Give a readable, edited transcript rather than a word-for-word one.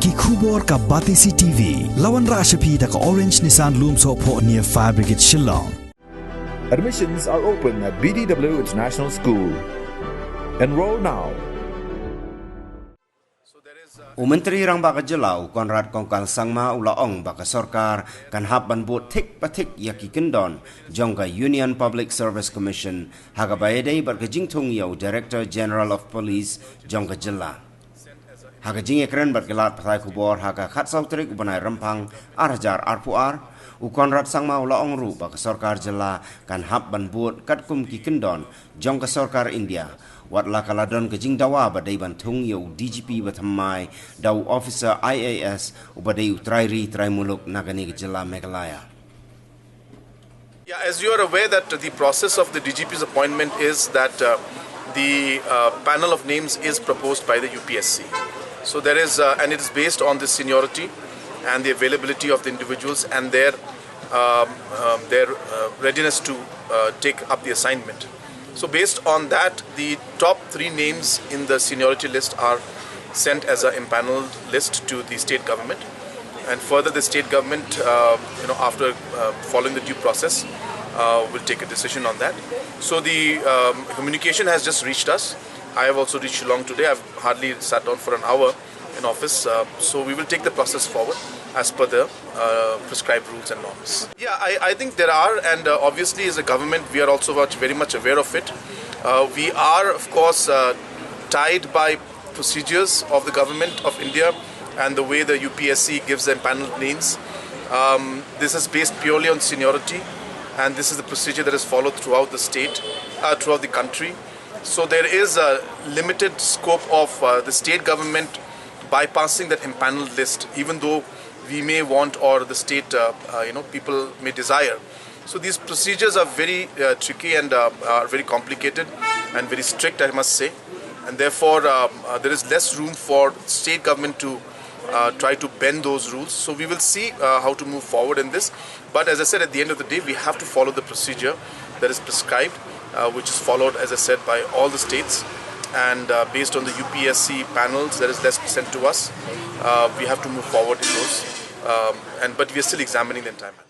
ki khubor ka Batisi TV lawan rashapi da ka Orange Nissan Lumso po near Fire Brigade Shillong. Admissions are open at BDW International School. Enroll now. Menteri rang baka Jylla Conrad kongkang Sangma ulaong baka Sorkar kan hap ban buat tik patik yaki Kyndon jongka Union Public Service Commission haga bayadai baka Thung Director General of Police jongka Jylla. Haga jing ekren baka lat patai kubor haga khat sautrik ubanai rempang arjar arpuar Conrad Sangma ulaong ru baka Sorkar Jylla kan hap ban buat kat kum ki Kyndon jongka Sorkar India. Wat la kaladon ke jing dawa badai ban Thung DGP batamai daw officer IAS ubadai utrairi trai muluk nagani ke Jylla Meghalaya. Yeah, as you are aware that the process of the DGP's appointment is that the panel of names is proposed by the UPSC. So there is and it is based on the seniority and the availability of the individuals and their readiness to take up the assignment. So based on that, the top 3 names in the seniority list are sent as an impaneled list to the state government, and further the state government, after following the due process, will take a decision on that. So the communication has just reached us. I have also reached Shillong today. I've hardly sat down for an hour in office, so we will take the process forward as per the prescribed rules and norms. Yeah, I think there are, and obviously as a government we are also very much aware of it. We are of course tied by procedures of the government of India and the way the UPSC gives them panel names. This is based purely on seniority, and this is the procedure that is followed throughout the state, throughout the country. So there is a limited scope of the state government bypassing that impaneled list, even though we may want, or the state people may desire. So these procedures are very tricky and are very complicated and very strict, I must say, and therefore there is less room for state government to try to bend those rules. So we will see how to move forward in this, but as I said, at the end of the day we have to follow the procedure that is prescribed, which is followed, as I said, by all the states, and based on the UPSC panels that is sent to us, we have to move forward in those, but we are still examining the entire matter.